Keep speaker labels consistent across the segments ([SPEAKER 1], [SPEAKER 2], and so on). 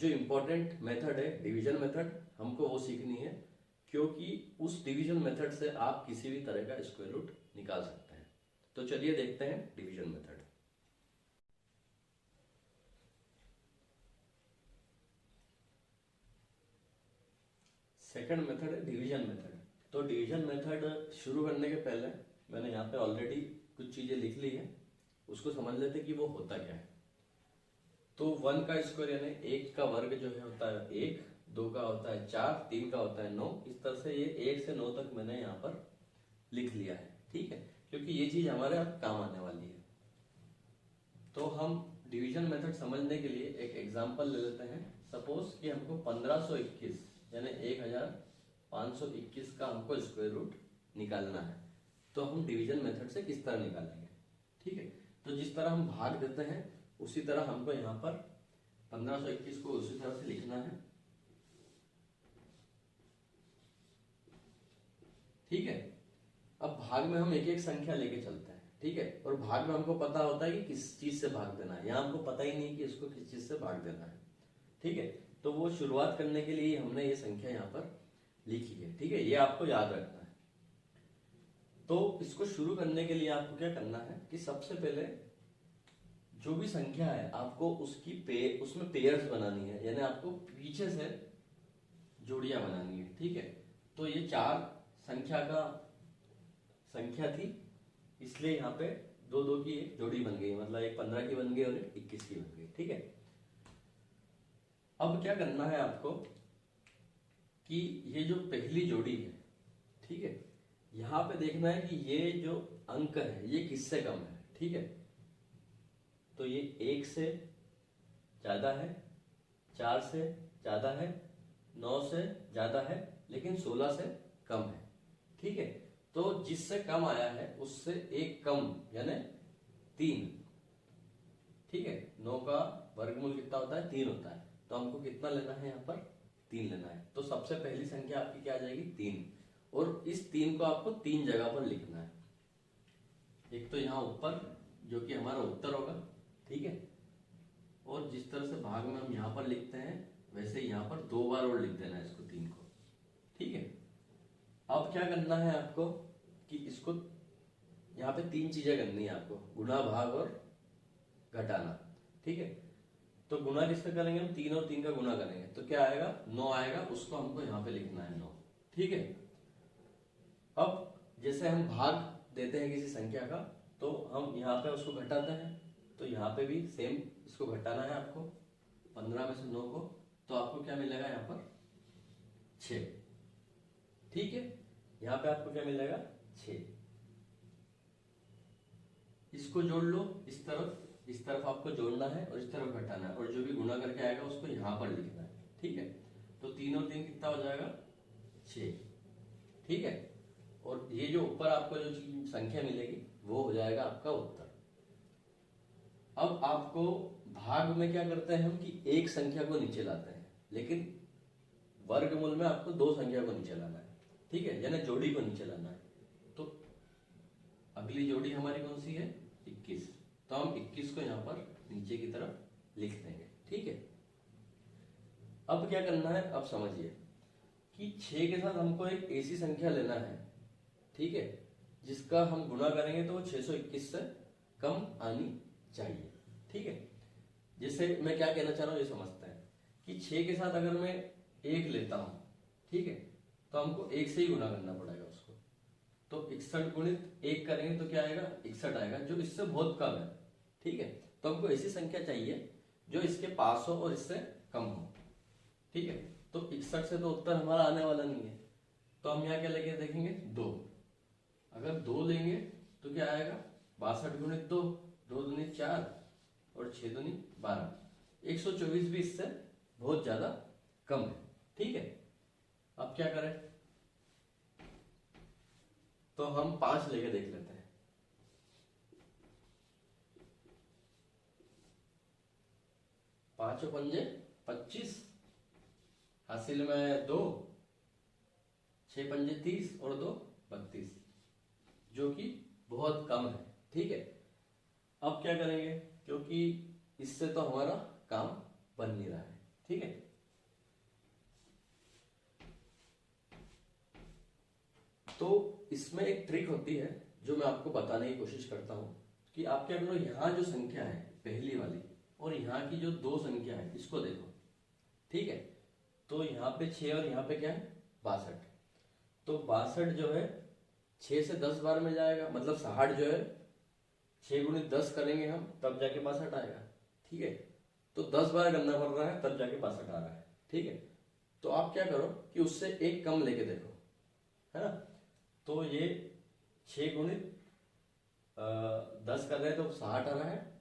[SPEAKER 1] जो important method है division method, हमको वो सीखनी है, क्योंकि उस डिवीजन मेथड से आप किसी भी तरह का स्क्वायर रूट निकाल सकते हैं। तो चलिए देखते हैं डिवीजन मेथड। सेकंड मेथड है डिवीजन मेथड। तो डिवीजन मेथड शुरू करने के पहले मैंने यहाँ पे ऑलरेडी कुछ चीजें लिख ली है, उसको समझ लेते कि वो होता क्या है। तो 1 का स्क्वायर यानी 1 का वर्ग जो है होता है 1, 2 का होता है 4, 3 का होता है 9। इस तरह से ये 1 से 9 तक मैंने यहाँ पर लिख लिया है, ठीक है, क्योंकि ये चीज हमारे अब काम आने वाली है। तो हम डिवीजन मेथड समझने के लिए एक एग्जांपल ले लेते हैं। सपोज कि हमको 1521 यानी 1521 का हमको स्क्वायर रूट निकालना है। तो हम डिवीजन मेथड से किस तरह निकालेंगे, ठीक है। तो जिस तरह हम भाग देते हैं उसी तरह हमको यहाँ पर 1521 को उसी तरह से लिखना है, ठीक है। अब भाग में हम एक एक संख्या लेके चलते हैं, ठीक है, और भाग में हमको पता होता है कि किस चीज से भाग देना है। यहाँ हमको पता ही नहीं कि इसको किस चीज से भाग देना है, ठीक है। तो वो शुरुआत करने के लिए हमने ये संख्या यहाँ पर लिखी है, ठीक है, ये आपको याद रखना है। तो इसको शुरू करने के लिए आपको क्या करना है कि सबसे पहले जो भी संख्या है आपको उसकी उसमें पेयर्स बनानी है, यानी आपको पीछे से जोड़ियां बनानी है, ठीक है। तो ये 4 संख्या थी, इसलिए यहाँ पे 2-2 की एक जोड़ी बन गई, मतलब एक 15 की बन गई और एक 21 की बन गई, ठीक है। अब क्या करना है आपको कि ये जो पहली जोड़ी है, ठीक है, यहाँ पे देखना है कि ये जो अंक है ये किससे कम है, ठीक है। तो ये 1 से ज्यादा है, 4 से ज्यादा है, 9 से ज्यादा है, लेकिन 16 से कम है, ठीक है। तो जिससे कम आया है उससे एक कम यानी 3, ठीक है। 9 का वर्गमूल कितना होता है, 3 होता है। तो हमको कितना लेना है, यहाँ पर 3 लेना है। तो सबसे पहली संख्या आपकी क्या आ जाएगी, 3, और इस 3 को आपको 3 जगह पर लिखना है। एक तो यहाँ ऊपर जो कि हमारा उत्तर होगा, ठीक है, और जिस तरह से भाग में हम यहाँ पर लिखते हैं वैसे यहाँ पर 2 बार और लिख देना है इसको, 3 को, ठीक है। अब क्या करना है आपको कि इसको यहाँ पे 3 चीजें करनी है आपको, गुणा, भाग और घटाना, ठीक है। तो गुणा किसका करेंगे हम, 3 और 3 का गुणा करेंगे तो क्या आएगा, 9 आएगा, उसको हमको यहाँ पे लिखना है 9, ठीक है। अब जैसे हम भाग देते हैं किसी संख्या का तो हम यहाँ पे उसको घटाते हैं, तो यहाँ पे भी सेम इसको घटाना है आपको, 15 में से 9 को, तो आपको क्या मिलेगा यहाँ पर 6, ठीक है। यहाँ पे आपको क्या मिलेगा 6। इसको जोड़ लो, इस तरफ आपको जोड़ना है और इस तरफ घटाना है, और जो भी गुणा करके आएगा उसको यहाँ पर लिखना है, ठीक है। तो 3 और 3 कितना हो जाएगा 6, ठीक है। और ये जो ऊपर आपको जो संख्या मिलेगी वो हो जाएगा आपका उत्तर। अब आपको भाग में क्या करते हैं हम कि एक संख्या को नीचे लाते हैं, लेकिन वर्गमूल में आपको 2 संख्या को नीचे लाना है, ठीक है, यानी जोड़ी को नीचे लाना है। तो अगली जोड़ी हमारी कौन सी है, 21। तो हम 21 को यहाँ पर नीचे की तरफ लिख देंगे, ठीक है। अब क्या करना है, अब समझिए कि 6 के साथ हमको एक ऐसी संख्या लेना है, ठीक है, जिसका हम गुणा करेंगे तो वो 621 से कम आनी चाहिए, ठीक है। जैसे मैं क्या कहना चाह रहा हूँ ये समझते हैं कि 6 के साथ अगर मैं 1 लेता हूं, ठीक है, तो हमको 1 से ही गुणा करना पड़ेगा उसको। तो 61 गुणित 1 करेंगे तो क्या आएगा, 61 आएगा, जो इससे बहुत कम है, ठीक है। तो हमको ऐसी संख्या चाहिए जो इसके पास हो और इससे कम हो, ठीक है। तो 61 से तो उत्तर हमारा आने वाला नहीं है, तो हम यहाँ क्या लेके देखेंगे 2। अगर 2 लेंगे तो क्या आएगा 62 गुणित 2, 2 दूनी 4 और 6 दूनी 12, 124 भी इससे बहुत ज्यादा कम है, ठीक है। अब क्या करें, तो हम 5 लेके देख लेते हैं। 5 और 5 25, हासिल में 2, 6 पंजे 30 और 2 32, जो कि बहुत कम है, ठीक है। अब क्या करेंगे, क्योंकि इससे तो हमारा काम बन नहीं रहा है, ठीक है, इसमें एक ट्रिक होती है जो मैं आपको बताने की कोशिश करता हूँ कि आप क्या करो, यहाँ जो संख्या है पहली वाली और यहाँ की जो दो संख्या है इसको देखो, ठीक है। तो यहाँ पे 6 और यहाँ पे क्या है 62। तो 62 जो है 6 से 10 बार में जाएगा, मतलब 60 जो है 6 गुणित 10 करेंगे हम तब जाके 62 आएगा, ठीक है। तो 10 बार करना पड़ रहा है तब जाके 62 आ रहा है, ठीक है। तो आप क्या करो कि उससे एक कम लेके देखो, है ना। तो ये 6 गुणित 10 कर रहे हैं तो 60 आ रहा है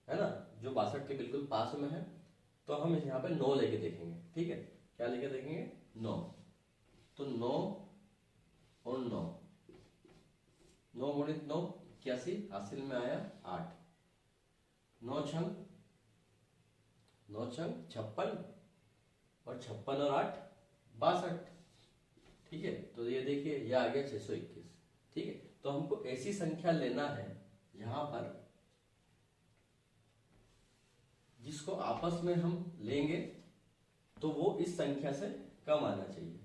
[SPEAKER 1] ना, जो 62 के बिल्कुल पास में है। तो हम यहाँ पे 9 लेके देखेंगे, ठीक है। क्या लेके देखेंगे 9। तो 9 और 9, 9 गुणित 9 81, हासिल में आया 8। 9 छंग 56 और 56 और 8 62, ठीक है। तो ये देखिए ये आ गया 621, ठीक है। तो हमको ऐसी संख्या लेना है यहां पर जिसको आपस में हम लेंगे तो वो इस संख्या से कम आना चाहिए।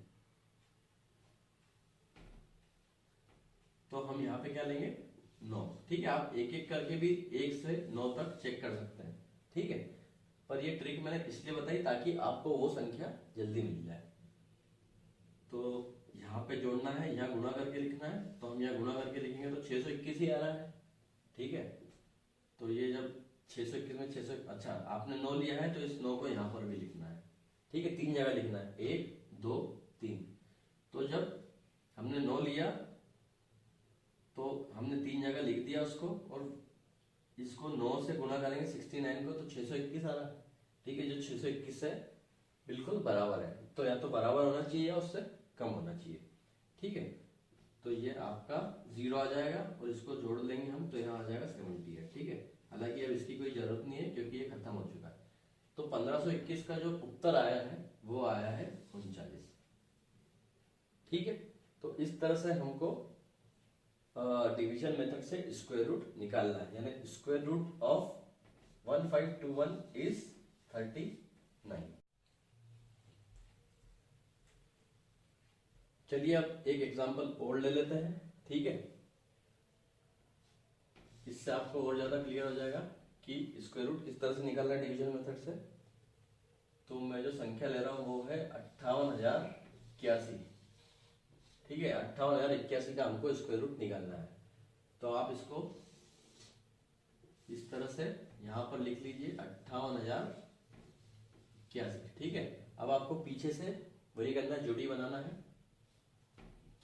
[SPEAKER 1] तो हम यहाँ पे क्या लेंगे 9, ठीक है। आप एक एक करके भी 1 से 9 तक चेक कर सकते हैं, ठीक है। पर ये ट्रिक मैंने इसलिए बताई ताकि आपको वो संख्या जल्दी मिल जाए। तो यहाँ पे जोड़ना है, यहाँ गुणा करके लिखना है, तो हम यहाँ गुणा करके लिखेंगे तो 621 ही आ रहा है, ठीक है। तो ये जब 621 में 600, अच्छा आपने 9 लिया है तो इस 9 को यहाँ पर भी लिखना है, ठीक है। 3 जगह लिखना है, 1 2 3। तो जब हमने 9 लिया तो हमने 3 जगह लिख दिया उसको, और इसको 9 से गुणा करेंगे 69 को तो 621 आ रहा है, ठीक है। जो 621 है बिल्कुल बराबर है, तो या तो बराबर होना चाहिए या उससे कम होना चाहिए, ठीक है। तो ये आपका 0 आ जाएगा और इसको जोड़ लेंगे हम तो यहाँ आ जाएगा 78, ठीक है। हालांकि अब इसकी कोई जरूरत नहीं है क्योंकि ये खत्म हो चुका है। तो 1521 का जो उत्तर आया है वो आया है 39, ठीक है। तो इस तरह से हमको डिवीजन मेथड से स्क्वायर रूट निकालना है, यानी स्क्वायर रूट ऑफ 1521 इज 39। चलिए अब एक एग्जांपल और ले लेते हैं, ठीक है। इससे आपको और ज्यादा क्लियर हो जाएगा कि स्क्वायर रूट किस तरह से निकालना है डिवीजन मेथड से। तो मैं जो संख्या ले रहा हूं वो है 58,081, ठीक है। 58,081 का हमको स्क्वायर रूट निकालना है। तो आप इसको इस तरह से यहां पर लिख लीजिए 58,081, ठीक है। अब आपको पीछे से वही करना है, जोड़ी बनाना है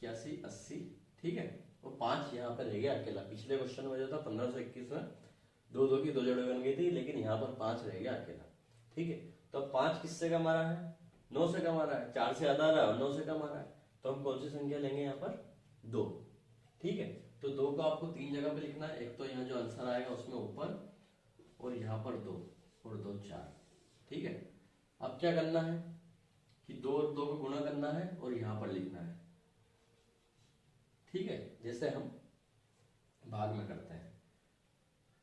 [SPEAKER 1] 81 80, ठीक है। और 5 यहाँ पर रह गया अकेला। पिछले क्वेश्चन में जो था 1521 में 2 2 की 2 जोड़े बन गई थी, लेकिन यहाँ पर 5 रह गया अकेला, ठीक है। तो 5 किससे कम आ रहा है 9 से कम आ रहा है, 4 से ज्यादा आ रहा है और 9 से कम आ रहा है। तो हम कौन सी संख्या लेंगे यहाँ पर 2, ठीक है। तो 2 को आपको 3 जगह पे लिखना है, एक तो यहाँ जो आंसर आएगा उसमें ऊपर और यहाँ पर 2 और 2 4, ठीक है। अब क्या करना है कि 2 और 2 को गुणा करना है और यहाँ पर लिखना है, ठीक है, जैसे हम भाग में करते हैं।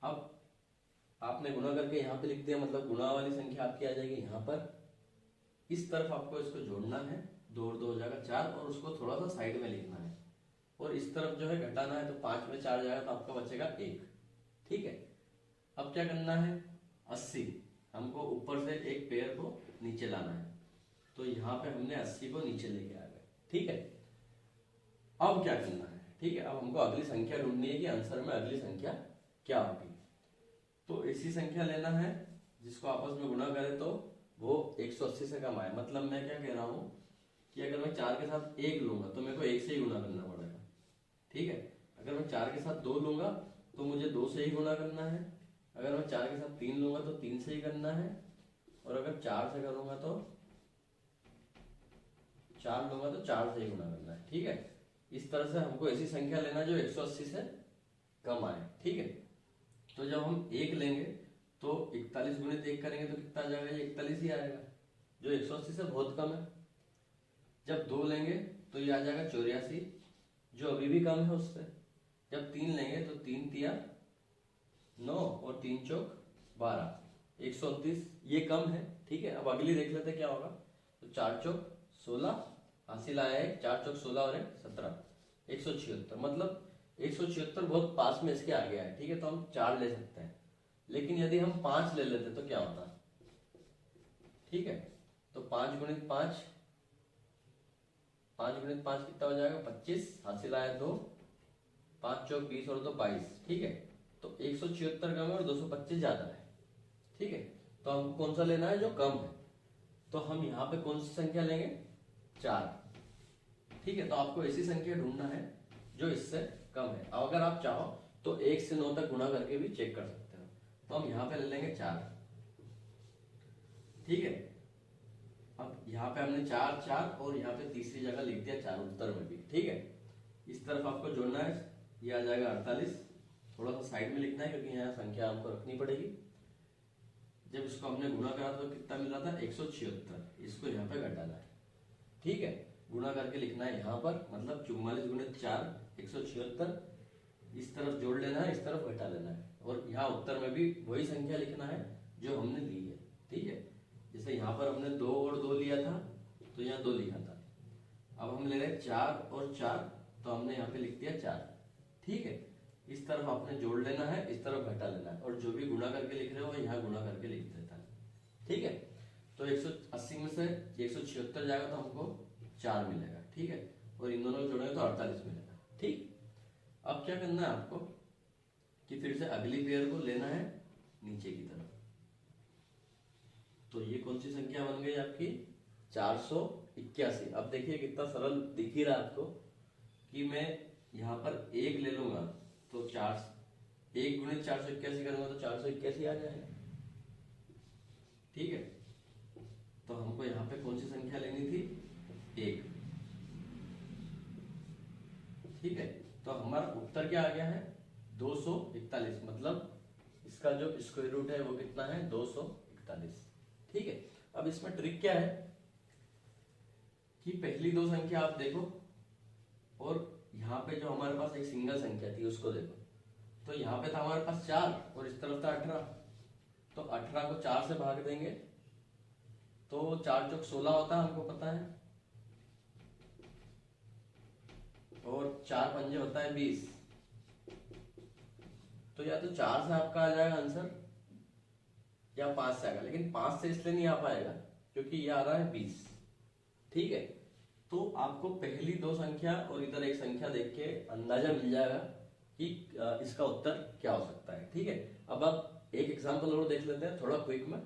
[SPEAKER 1] अब आपने गुणा करके यहाँ पे लिख दिया, मतलब गुणा वाली संख्या आपकी आ जाएगी यहाँ पर। इस तरफ आपको इसको जोड़ना है, 2 और 2 हो जाएगा 4, और उसको थोड़ा सा साइड में लिखना है। और इस तरफ जो है घटाना है, तो 5 में 4 जाएगा तो आपका बचेगा 1, ठीक है। अब क्या करना है 80, हमको ऊपर से एक पेयर को नीचे लाना है। तो यहाँ पे हमने 80 को नीचे लेके आ गए, ठीक है। अब क्या करना है, ठीक है। अब हमको अगली संख्या ढूंढनी है कि आंसर में अगली संख्या क्या होगी। तो ऐसी संख्या लेना है जिसको आपस में गुणा करें तो वो 180 से कम आए। मतलब मैं क्या कह रहा हूं कि अगर मैं 4 के साथ 1 लूंगा तो मेरे को 1 से ही गुणा करना पड़ेगा, ठीक है। अगर मैं 4 के साथ 2 लूंगा तो मुझे 2 से ही गुणा करना है। अगर मैं 4 के साथ 3 लूंगा तो 3 से ही करना है। और अगर 4 से करूंगा तो 4 लूंगा तो 4 से ही गुणा करना है, ठीक है। इस तरह से हमको ऐसी संख्या लेना जो 180 से कम आए, ठीक है। तो जब हम 1 लेंगे तो 41 गुणित 1 करेंगे तो कितना आ जाएगा, ये 41 ही आएगा, जो 180 से बहुत कम है। जब 2 लेंगे तो ये आ जाएगा 84, जो अभी भी कम है उससे। जब 3 लेंगे तो 3 तिया 9 और 3 चौक 12, 129, ये कम है, ठीक है। अब अगली देख लेते क्या होगा। तो 4 चौक 16, हासिल आया है 4 चौक 16 और 1 17, 176, मतलब 176 बहुत पास में इसके आ गया है, ठीक है, तो हम 4 ले सकते हैं। लेकिन यदि हम 5 ले लेते तो क्या होता, ठीक है, तो 5 गुणित 5, 5 गुणित 5 कितना हो जाएगा 25, हासिल आया 2, 5 चौक 20 और 2 22, ठीक है। तो 176 कम है और 225 ज्यादा है, ठीक है। तो हमको कौन सा लेना है, जो कम है। तो हम यहाँ पे कौन सी संख्या लेंगे, 4, ठीक है। तो आपको ऐसी संख्या ढूंढना है जो इससे कम है। अब अगर आप चाहो तो 1 से 9 तक गुणा करके भी चेक कर सकते हो। तो हम यहाँ पे ले लेंगे 4, ठीक है। अब यहाँ पे हमने 4 4 और यहाँ पे तीसरी जगह लिख दिया 4 उत्तर में भी, ठीक है। इस तरफ आपको जोड़ना है, ये आ जाएगा 48, थोड़ा सा साइड में लिखना है क्योंकि यहाँ संख्या हमको रखनी पड़ेगी। जब इसको हमने गुणा करा तो कितना मिल रहा था 176, इसको यहाँ पे घटाना है, ठीक है। गुणा करके लिखना है यहाँ पर, मतलब 44 गुणित 4 176, इस तरफ जोड़ लेना है, इस तरफ घटा लेना है। और यहाँ उत्तर में भी वही संख्या लिखना है जो हमने ली है, ठीक है। जैसे यहाँ पर हमने 2 और 2 लिया था तो यहाँ 2 लिखा था। अब हम ले रहे हैं 4 और 4, तो हमने यहाँ पे लिख दिया 4, ठीक है। इस तरफ आपने जोड़ लेना है, इस तरफ घटा लेना है, और जो भी गुणा करके लिख रहे हो यहाँ गुणा करके लिख देता है, ठीक है। तो 180 में से 176 जाएगा तो हमको 4 मिलेगा, ठीक है। और इन दोनों को जोड़ेंगे तो 48 मिलेगा, ठीक। अब क्या करना है आपको कि फिर से अगली पेयर को लेना है नीचे की तरफ। तो ये कौन सी संख्या बन गई आपकी 481। अब देखिए कितना सरल दिख ही रहा है आपको कि मैं यहाँ पर 1 ले लूंगा तो 1 गुणित 481 करूंगा तो 481 आ जाएगा, ठीक है। तो हमको यहाँ पे कौन सी संख्या लेनी थी, 1, ठीक है। तो हमारा उत्तर क्या आ गया है 241, मतलब इसका जो स्क्वायर रूट है वो कितना है 241, ठीक है। अब इसमें ट्रिक क्या है कि पहली 2 संख्या आप देखो और यहाँ पे जो हमारे पास एक सिंगल संख्या थी उसको देखो। तो यहाँ पे था हमारे पास 4 और इस तरफ था 18, तो 18 को 4 से भाग देंगे तो 4 चौक 16 होता है, हमको पता है, और 4 पंजे होता है 20। तो या तो 4 से आपका आ जाएगा आंसर या 5 से आएगा, लेकिन 5 से इसलिए नहीं आ पाएगा क्योंकि ये आ रहा है 20, ठीक है। तो आपको पहली 2 संख्या और इधर एक संख्या देख के अंदाजा मिल जाएगा कि इसका उत्तर क्या हो सकता है, ठीक है। अब आप एक एग्जांपल और देख लेते हैं थोड़ा क्विक में।